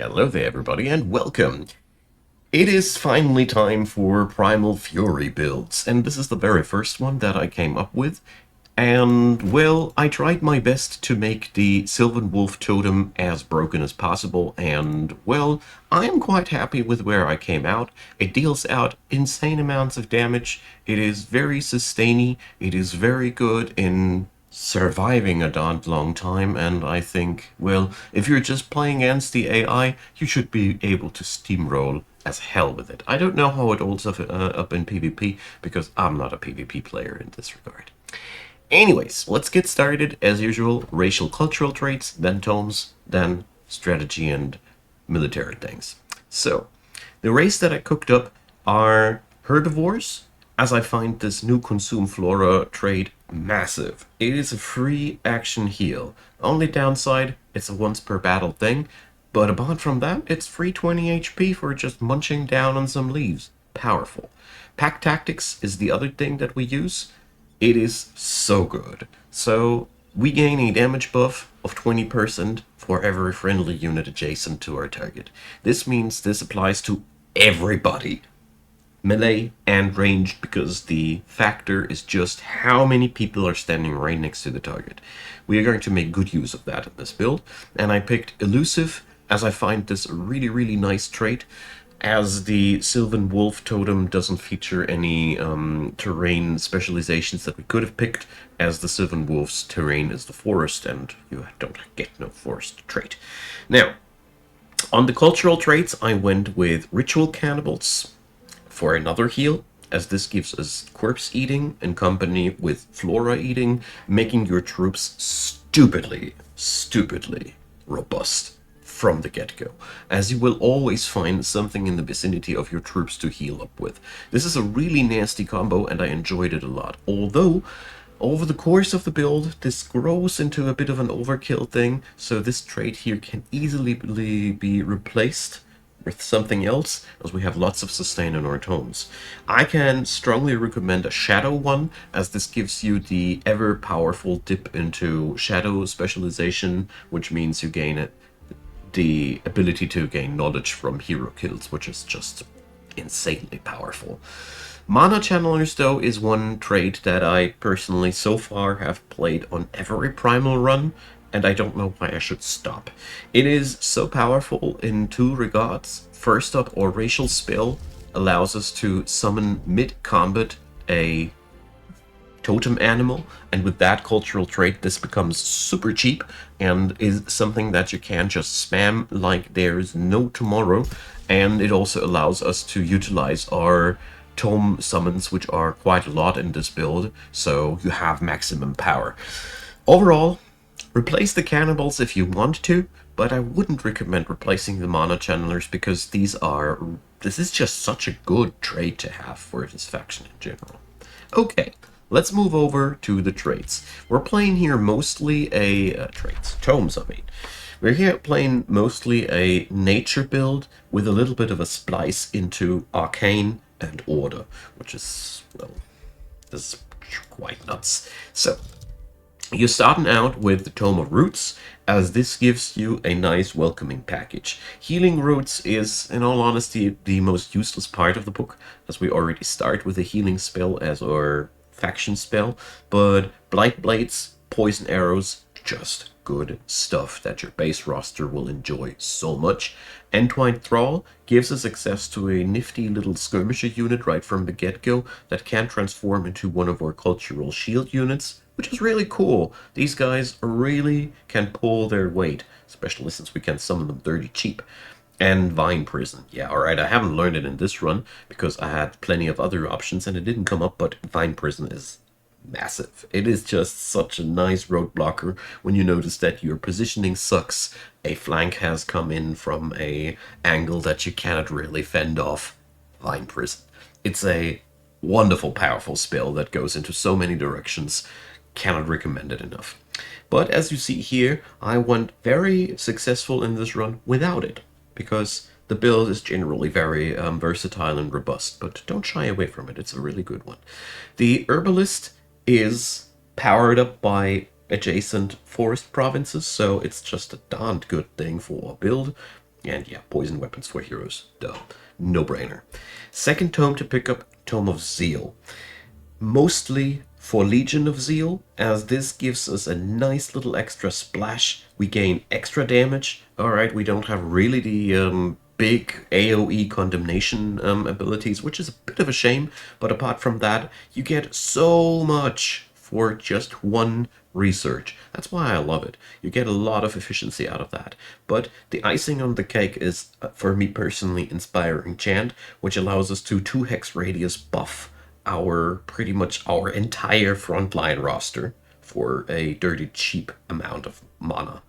Hello there, everybody, and welcome. It is finally time for Primal Fury builds, and this is the very first one that I came up with. And, well, I tried my best to make the Sylvan Wolf Totem as broken as possible, and, well, I am quite happy with where I came out. It deals out insane amounts of damage, it is very sustainy, it is very good in surviving a darn long time, and I think, well, if you're just playing against the AI, you should be able to steamroll as hell with it. I don't know how it holds up in PvP, because I'm not a PvP player in this regard. Anyways, let's get started. As usual, racial cultural traits, then tomes, then strategy and military things. So, the race that I cooked up are herbivores, as I find this new consume flora trait massive. It is a free action heal. Only downside, it's a once per battle thing, but apart from that, it's free 20 HP for just munching down on some leaves. Powerful. Pack tactics is the other thing that we use. It is so good. So we gain a damage buff of 20% for every friendly unit adjacent to our target. This means this applies to everybody, melee and ranged, because the factor is just how many people are standing right next to the target. We are going to make good use of that in this build, and I picked Elusive as I find this a really nice trait. As the Sylvan Wolf Totem doesn't feature any terrain specializations that we could have picked, as the Sylvan Wolf's terrain is the forest, and you don't get no forest trait. Now, on the cultural traits, I went with Ritual Cannibals for another heal, as this gives us corpse eating in company with flora eating, making your troops stupidly robust from the get-go, as you will always find something in the vicinity of your troops to heal up with. This is a really nasty combo, and I enjoyed it a lot. Although, over the course of the build, this grows into a bit of an overkill thing, so this trait here can easily be replaced with something else, as we have lots of sustain in our tomes. I can strongly recommend a shadow one, as this gives you the ever powerful dip into shadow specialization, which means you gain it the ability to gain knowledge from hero kills, which is just insanely powerful. Mana Channelers, though, is one trait that I personally so far have played on every Primal run, and I don't know why I should stop. It is so powerful in two regards. First up, our racial spell allows us to summon mid-combat a totem animal, and with that cultural trait this becomes super cheap and is something that you can just spam like there's no tomorrow. And it also allows us to utilize our tome summons, which are quite a lot in this build, so you have maximum power. Overall, replace the cannibals if you want to, but I wouldn't recommend replacing the mana channelers, because this is just such a good trait to have for this faction in general. Okay, let's move over to the traits. We're playing here mostly tomes, I mean. We're here playing mostly a nature build with a little bit of a splice into arcane and order, which is, well, this is quite nuts. So, you're starting out with the Tome of Roots, as this gives you a nice welcoming package. Healing Roots is, in all honesty, the most useless part of the book, as we already start with a healing spell as our faction spell, but Blight Blades, Poison Arrows, just good stuff that your base roster will enjoy so much. Entwined Thrall gives us access to a nifty little skirmisher unit right from the get-go that can transform into one of our cultural shield units, which is really cool. These guys really can pull their weight, especially since we can summon them dirty cheap. And Vine Prison. Yeah, alright, I haven't learned it in this run because I had plenty of other options and it didn't come up, but Vine Prison is massive. It is just such a nice roadblocker when you notice that your positioning sucks. A flank has come in from a angle that you cannot really fend off. Vine Prison. It's a wonderful, powerful spell that goes into so many directions. Cannot recommend it enough. But as you see here, I went very successful in this run without it, because the build is generally very versatile and robust, but don't shy away from it, it's a really good one. The Herbalist is powered up by adjacent forest provinces, so it's just a darned good thing for a build. And yeah, poison weapons for heroes. Duh. No brainer. Second tome to pick up, Tome of Zeal. Mostly for Legion of Zeal, as this gives us a nice little extra splash. We gain extra damage. Alright, we don't have really the big AoE condemnation abilities, which is a bit of a shame, but apart from that, you get so much for just one research. That's why I love it. You get a lot of efficiency out of that. But the icing on the cake is, for me personally, Inspiring Chant, which allows us to 2 hex radius buff our pretty much our entire frontline roster for a dirty cheap amount of mana.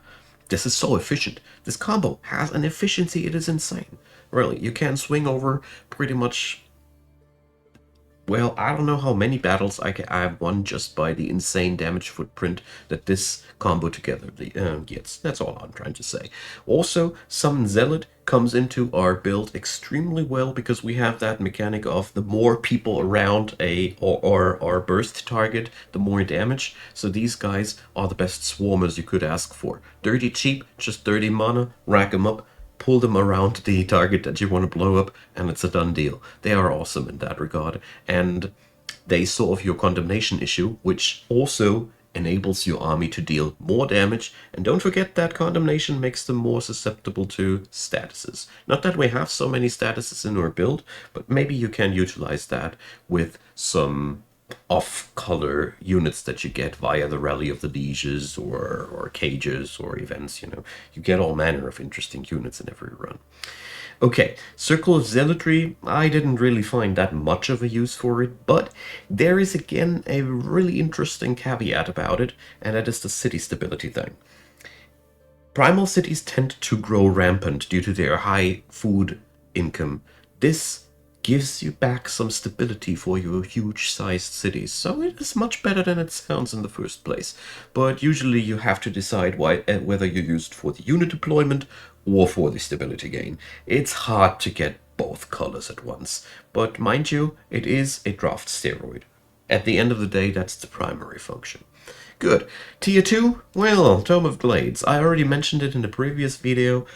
This is so efficient. This combo has an efficiency, it is insane. Really, you can swing over pretty much, well, I don't know how many battles I've won just by the insane damage footprint that this combo together gets. That's all I'm trying to say. Also, Summon Zealot comes into our build extremely well because we have that mechanic of the more people around or burst target, the more damage. So these guys are the best swarmers you could ask for. Dirty cheap, just 30 mana, rack them up, pull them around the target that you want to blow up, and it's a done deal. They are awesome in that regard, and they solve your condemnation issue, which also enables your army to deal more damage. And don't forget that condemnation makes them more susceptible to statuses. Not that we have so many statuses in our build, but maybe you can utilize that with some off-color units that you get via the Rally of the Lieges or cages or events. You get all manner of interesting units in every run. Okay, Circle of Zealotry, I didn't really find that much of a use for it, but there is again a really interesting caveat about it, and that is the city stability thing. Primal cities tend to grow rampant due to their high food income. This gives you back some stability for your huge-sized cities, so it is much better than it sounds in the first place. But usually you have to decide whether you use it for the unit deployment or for the stability gain. It's hard to get both colors at once, but mind you, it is a draft steroid. At the end of the day, that's the primary function. Good. Tier 2? Well, Tome of Glades. I already mentioned it in the previous video.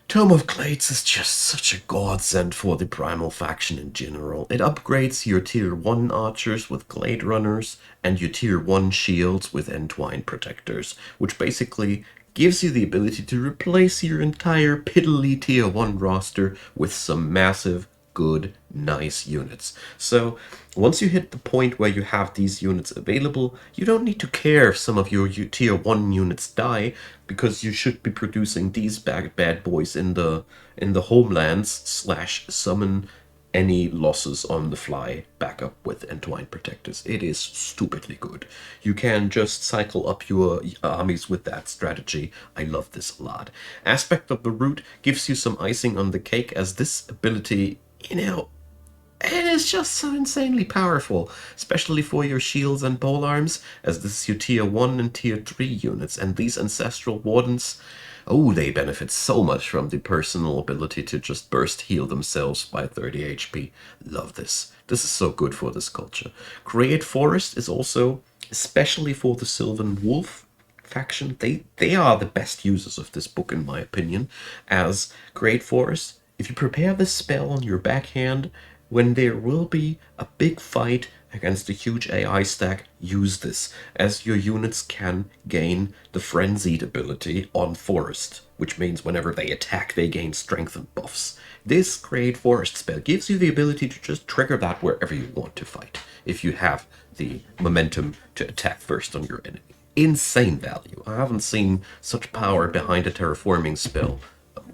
Tome of Glades is just such a godsend for the Primal faction in general. It upgrades your Tier 1 archers with Glade Runners and your Tier 1 shields with Entwine Protectors, which basically gives you the ability to replace your entire piddly Tier 1 roster with some massive, good, nice units. So once you hit the point where you have these units available, you don't need to care if some of your tier 1 units die, because you should be producing these bad boys in the homelands / summon any losses on the fly back up with Entwine Protectors. It is stupidly good. You can just cycle up your armies with that strategy. I love this a lot. Aspect of the Root gives you some icing on the cake, as this ability, it is just so insanely powerful, especially for your shields and polearms, as this is your tier 1 and tier 3 units, and these Ancestral Wardens, oh, they benefit so much from the personal ability to just burst heal themselves by 30 HP. Love this. This is so good for this culture. Create Forest is also, especially for the Sylvan Wolf faction, they are the best users of this book in my opinion, as Great Forest. If you prepare this spell on your backhand, when there will be a big fight against a huge AI stack, use this, as your units can gain the Frenzied ability on Forest, which means whenever they attack, they gain strength and buffs. This Create Forest spell gives you the ability to just trigger that wherever you want to fight, if you have the momentum to attack first on your enemy. Insane value. I haven't seen such power behind a terraforming spell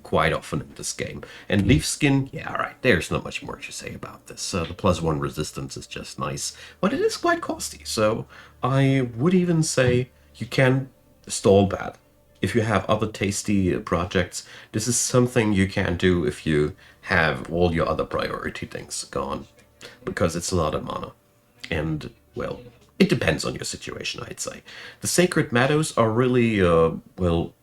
quite often in this game. And Leaf Skin, yeah, alright, there's not much more to say about this. The +1 resistance is just nice, but it is quite costly, so I would even say you can stall that. If you have other tasty projects, this is something you can do if you have all your other priority things gone, because it's a lot of mana. And, well, it depends on your situation, I'd say. The Sacred Meadows are really, well,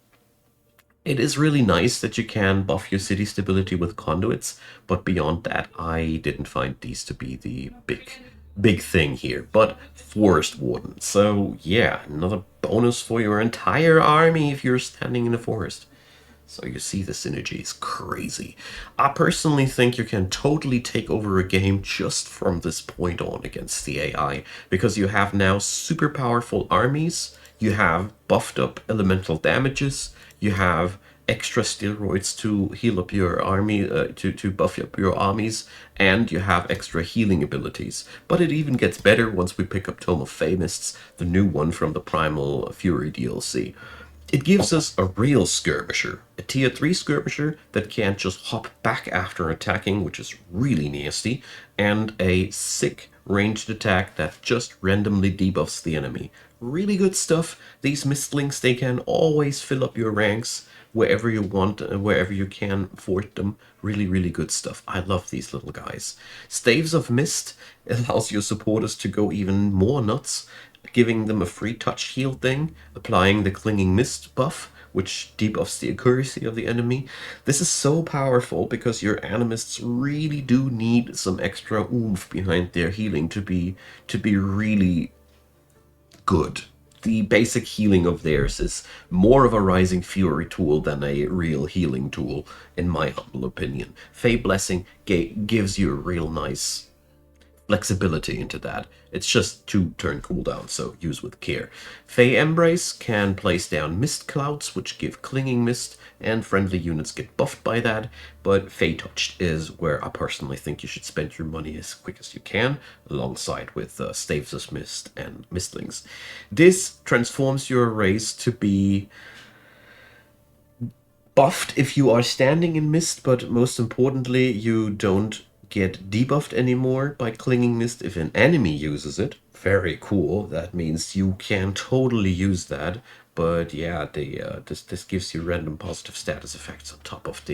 it is really nice that you can buff your city stability with conduits, but beyond that, I didn't find these to be the big thing here. But Forest Warden, so yeah, another bonus for your entire army if you're standing in a forest. So you see the synergy is crazy. I personally think you can totally take over a game just from this point on against the AI, because you have now super powerful armies, you have buffed up elemental damages, you have extra steroids to heal up your army, to buff up your armies, and you have extra healing abilities. But it even gets better once we pick up Tome of Famists, the new one from the Primal Fury DLC. It gives us a real skirmisher, a tier 3 skirmisher that can't just hop back after attacking, which is really nasty, and a sick ranged attack that just randomly debuffs the enemy. Really good stuff. These mistlings, they can always fill up your ranks wherever you want, wherever you can afford them. Really, really good stuff. I love these little guys. Staves of Mist allows your supporters to go even more nuts, giving them a free touch heal thing, applying the Clinging Mist buff, which debuffs the accuracy of the enemy. This is so powerful because your animists really do need some extra oomph behind their healing to be really good. The basic healing of theirs is more of a Rising Fury tool than a real healing tool, in my humble opinion. Fey Blessing gives you a real nice flexibility into that. It's just 2 turn cooldown, so use with care. Fey Embrace can place down mist clouds, which give clinging mist, and friendly units get buffed by that, but Fey Touched is where I personally think you should spend your money as quick as you can, alongside with Staves of Mist and Mistlings. This transforms your race to be buffed if you are standing in mist, but most importantly, you don't get debuffed anymore by clinging mist if an enemy uses it. Very cool. That means you can totally use that. But yeah, this gives you random positive status effects on top of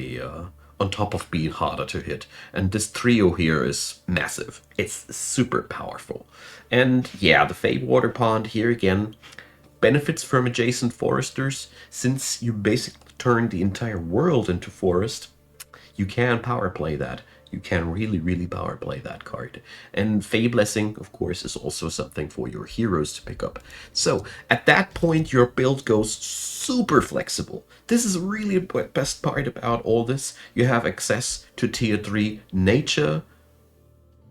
being harder to hit. And this trio here is massive. It's super powerful. And yeah, the Fey Water Pond here again benefits from adjacent foresters. Since you basically turn the entire world into forest, you can power play that. You can really, really power play that card. And Fey Blessing, of course, is also something for your heroes to pick up. So at that point, your build goes super flexible. This is really the best part about all this. You have access to tier 3 nature,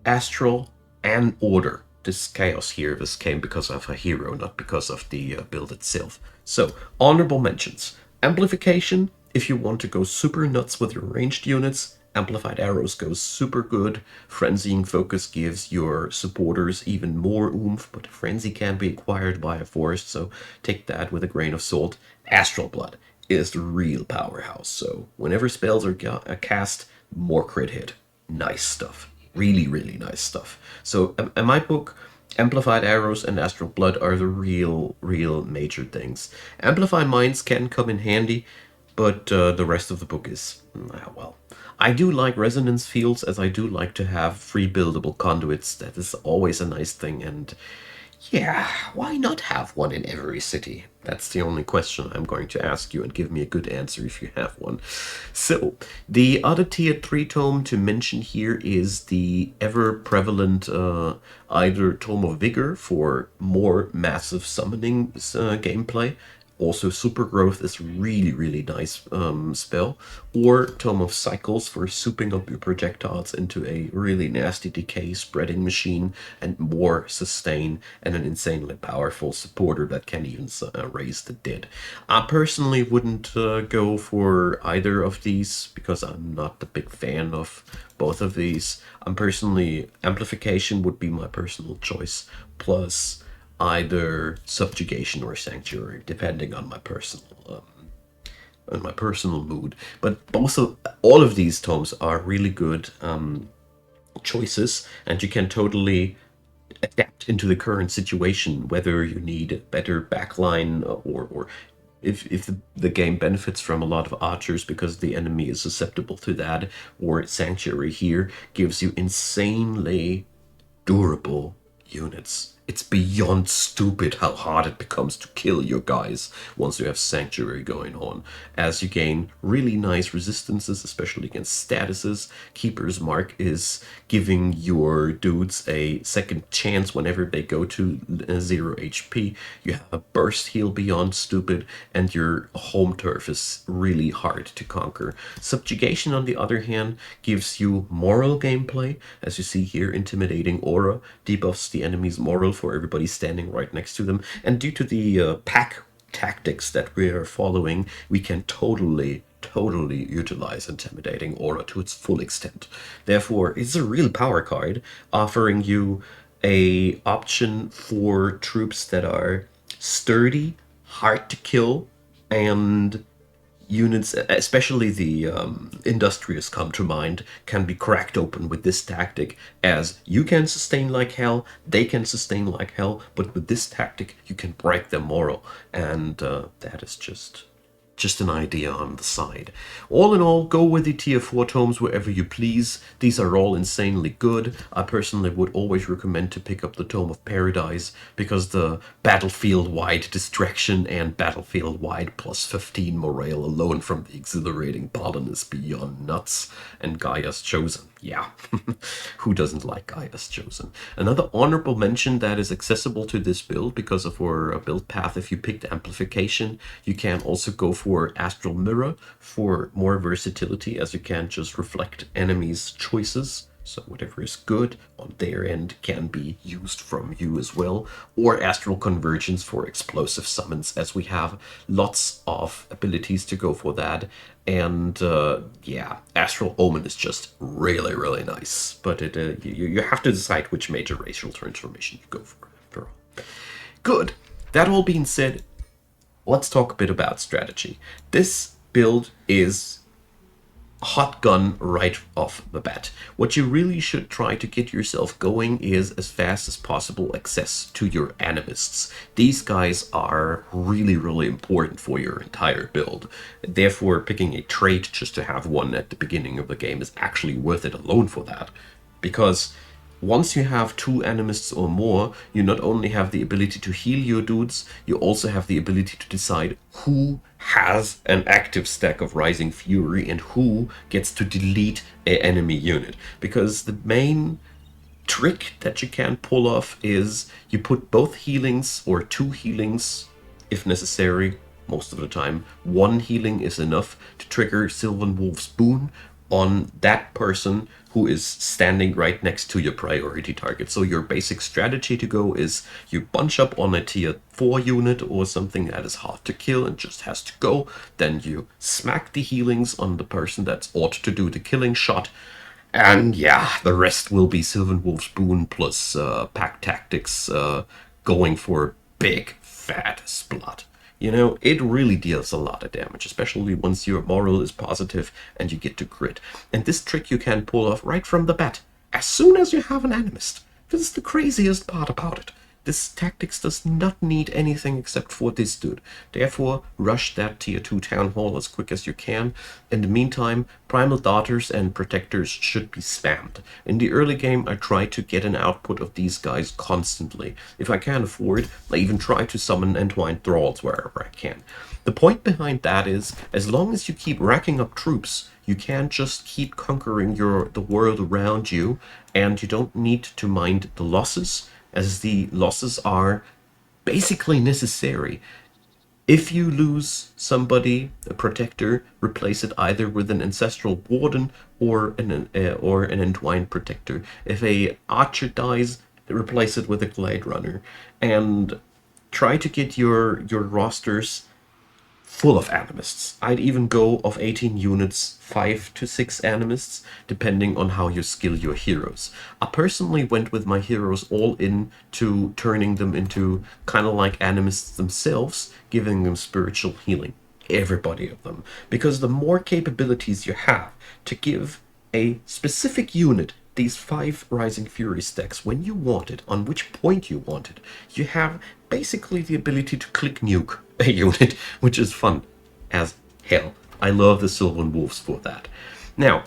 astral, and order. This chaos here, this came because of a hero, not because of the build itself. So, honorable mentions. Amplification, if you want to go super nuts with your ranged units. Amplified Arrows goes super good. Frenzying Focus gives your supporters even more oomph, but Frenzy can be acquired by a forest, so take that with a grain of salt. Astral Blood is the real powerhouse, so whenever spells are cast, more crit hit. Nice stuff. Really, really nice stuff. So in my book, Amplified Arrows and Astral Blood are the real major things. Amplified Minds can come in handy, but the rest of the book is, well. I do like resonance fields, as I do like to have free buildable conduits. That is always a nice thing, and yeah, why not have one in every city? That's the only question I'm going to ask you, and give me a good answer if you have one. So, the other tier 3 tome to mention here is the ever-prevalent either Tome of Vigor for more massive summoning gameplay. Also, Super Growth is really, really nice spell. Or Tome of Cycles for souping up your projectiles into a really nasty decay spreading machine, and more sustain, and an insanely powerful supporter that can even raise the dead. I personally wouldn't go for either of these because I'm not a big fan of both of these. I'm personally, Amplification would be my personal choice, plus either Subjugation or Sanctuary, depending on my personal mood. But also, all of these tomes are really good choices, and you can totally adapt into the current situation, whether you need a better backline, or if the game benefits from a lot of archers because the enemy is susceptible to that, or Sanctuary here gives you insanely durable units. It's beyond stupid how hard it becomes to kill your guys once you have Sanctuary going on, as you gain really nice resistances, especially against statuses. Keeper's Mark is giving your dudes a second chance whenever they go to 0 HP. You have a burst heal beyond stupid, and your home turf is really hard to conquer. Subjugation, on the other hand, gives you moral gameplay. As you see here, Intimidating Aura debuffs the enemy's moral for everybody standing right next to them. And due to the pack tactics that we are following, we can totally utilize Intimidating Aura to its full extent. Therefore, it's a real power card, offering you a option for troops that are sturdy, hard to kill, and units, especially the industrious, come to mind, can be cracked open with this tactic, as you can sustain like hell, they can sustain like hell, but with this tactic you can break their moral, and that is just an idea on the side. All in all, go with the tier 4 tomes wherever you please. These are all insanely good. I personally would always recommend to pick up the Tome of Paradise, because the battlefield-wide distraction and battlefield-wide plus 15 morale alone from the exhilarating pollen is beyond nuts. And Gaia's Chosen. Yeah, who doesn't like Gaia's Chosen? Another honorable mention that is accessible to this build because of our build path. If you picked Amplification, you can also go for Astral Mirror for more versatility, as you can just reflect enemies' choices. So whatever is good on their end can be used from you as well. Or Astral Convergence for explosive summons, as we have lots of abilities to go for that. And yeah, Astral Omen is just really nice. But you have to decide which major racial transformation you go for, after all. Good. That all being said, let's talk a bit about strategy. This build is hot gun right off the bat. What you really should try to get yourself going is, as fast as possible, access to your animists. These guys are really important for your entire build. Therefore, picking a trait just to have one at the beginning of the game is actually worth it alone for that. Because once you have 2 animists or more, you not only have the ability to heal your dudes, you also have the ability to decide who has an active stack of Rising Fury and who gets to delete an enemy unit. Because the main trick that you can pull off is you put both healings, or 2 healings if necessary. Most of the time 1 healing is enough to trigger Sylvan Wolf's Boon on that person who is standing right next to your priority target. So your basic strategy to go is you bunch up on a tier 4 unit or something that is hard to kill and just has to go. Then you smack the healings on the person that ought to do the killing shot. And yeah, the rest will be Sylvan Wolf's Boon plus pack tactics, going for big fat splat. You know, it really deals a lot of damage, especially once your moral is positive and you get to crit. And this trick you can pull off right from the bat, as soon as you have an animist. This is the craziest part about it. This tactics does not need anything except for this dude. Therefore, rush that tier 2 town hall as quick as you can. In the meantime, Primal Daughters and Protectors should be spammed. In the early game, I try to get an output of these guys constantly. If I can afford, I even try to summon Entwined Thralls wherever I can. The point behind that is, as long as you keep racking up troops, you can just keep conquering the world around you, and you don't need to mind the losses, as the losses are basically necessary. If you lose somebody, a protector, replace it either with an Ancestral Warden or an Entwined Protector. If a Archer dies, replace it with a Glade Runner. And try to get your rosters full of animists. I'd even go of 18 units, 5 to 6 animists, depending on how you skill your heroes. I personally went with my heroes all in to turning them into kind of like animists themselves, giving them spiritual healing. Everybody of them. Because the more capabilities you have to give a specific unit these 5 Rising Fury stacks when you want it, on which point you want it, you have basically the ability to click nuke a unit, which is fun as hell. I love the Sylvan Wolves for that. Now,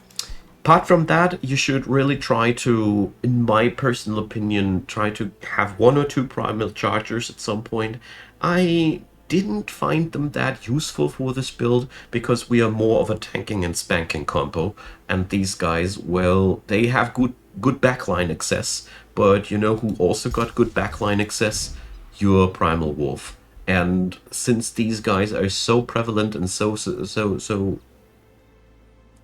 Apart from that, you should really try to, in my personal opinion, try to have one or two primal chargers at some point. I didn't find them that useful for this build because we are more of a tanking and spanking combo, and these guys, well, they have good backline access, but you know who also got good backline access? Your Primal Wolf. And since these guys are so prevalent and so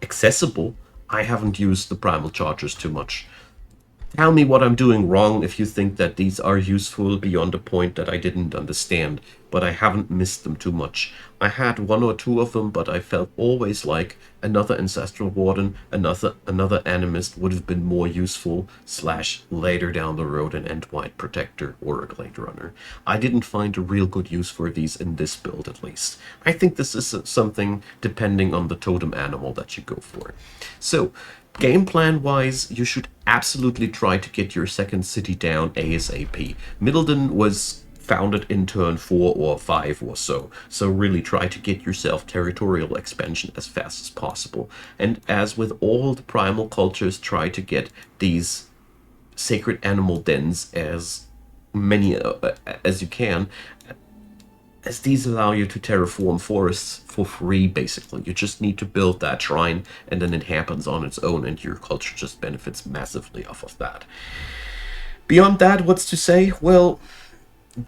accessible, I haven't used the Primal Chargers too much. Tell me what I'm doing wrong if you think that these are useful beyond a point that I didn't understand, but I haven't missed them too much. I had one or two of them, but I felt always like another Ancestral Warden, another Animist would have been more useful, slash later down the road an Endwide Protector or a Glade Runner. I didn't find a real good use for these in this build at least. I think this is something depending on the totem animal that you go for. So, game plan wise, you should absolutely try to get your second city down ASAP. Middleton was founded in turn 4 or 5 or so, so really try to get yourself territorial expansion as fast as possible. And as with all the primal cultures, try to get these sacred animal dens as many as you can, as these allow you to terraform forests for free, basically. You just need to build that shrine, and then it happens on its own, and your culture just benefits massively off of that. Beyond that, what's to say? Well,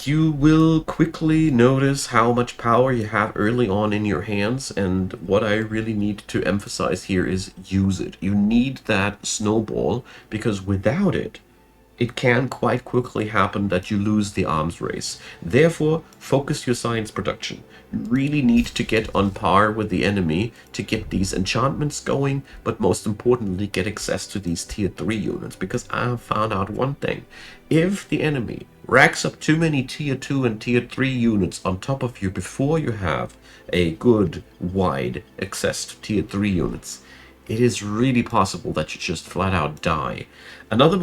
you will quickly notice how much power you have early on in your hands, and what I really need to emphasize here is use it. You need that snowball, because without it, it can quite quickly happen that you lose the arms race. Therefore, focus your science production. You really need to get on par with the enemy to get these enchantments going, but most importantly, get access to these tier 3 units, because I have found out one thing. If the enemy racks up too many tier 2 and tier 3 units on top of you before you have a good, wide access to tier 3 units, it is really possible that you just flat out die. Another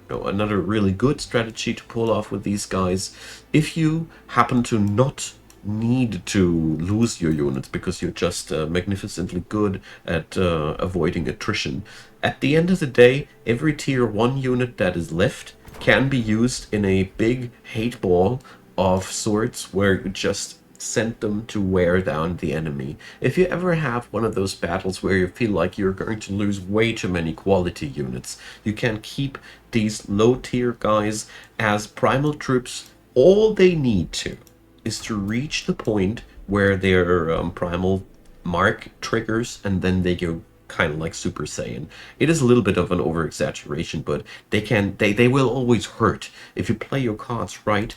another really good strategy to pull off with these guys, if you happen to not need to lose your units because you're just magnificently good at avoiding attrition, at the end of the day, every tier 1 unit that is left can be used in a big hate ball of sorts where you just send them to wear down the enemy. If you ever have one of those battles where you feel like you're going to lose way too many quality units, you can keep these low tier guys as primal troops. All they need to is to reach the point where their primal mark triggers, and then they go kind of like Super Saiyan. It is a little bit of an over exaggeration, but they will always hurt if you play your cards right.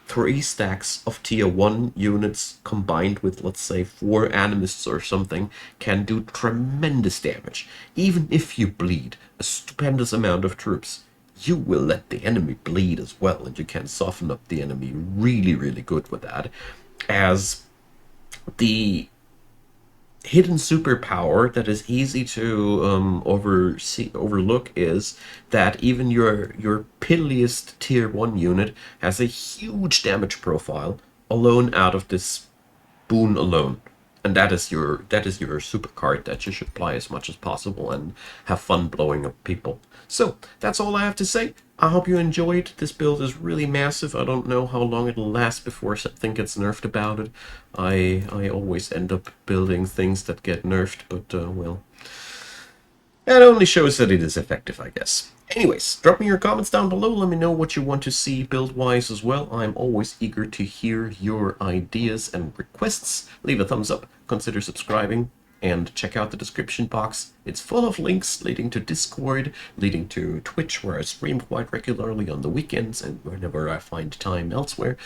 3 stacks of tier 1 units combined with, let's say, 4 animists or something can do tremendous damage. Even if you bleed a stupendous amount of troops, you will let the enemy bleed as well, and you can soften up the enemy really, really good with that. As the hidden superpower that is easy to overlook is that even your piddliest tier 1 unit has a huge damage profile alone out of this boon alone. And that is your super card that you should play as much as possible and have fun blowing up people. So that's all I have to say. I hope you enjoyed. This build is really massive. I don't know how long it'll last before something gets nerfed about it. I always end up building things that get nerfed, but well, that only shows that it is effective, I guess. Anyways, drop me your comments down below. Let me know what you want to see build-wise as well. I'm always eager to hear your ideas and requests. Leave a thumbs up, consider subscribing, and check out the description box. It's full of links leading to Discord, leading to Twitch, where I stream quite regularly on the weekends and whenever I find time elsewhere.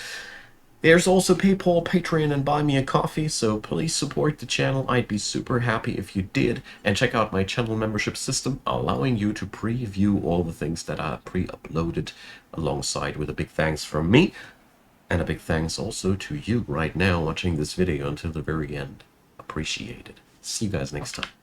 There's also PayPal, Patreon, and Buy Me a Coffee, so please support the channel. I'd be super happy if you did. And check out my channel membership system, allowing you to preview all the things that are pre-uploaded, alongside with a big thanks from me. And a big thanks also to you right now watching this video until the very end. Appreciate it. See you guys next time.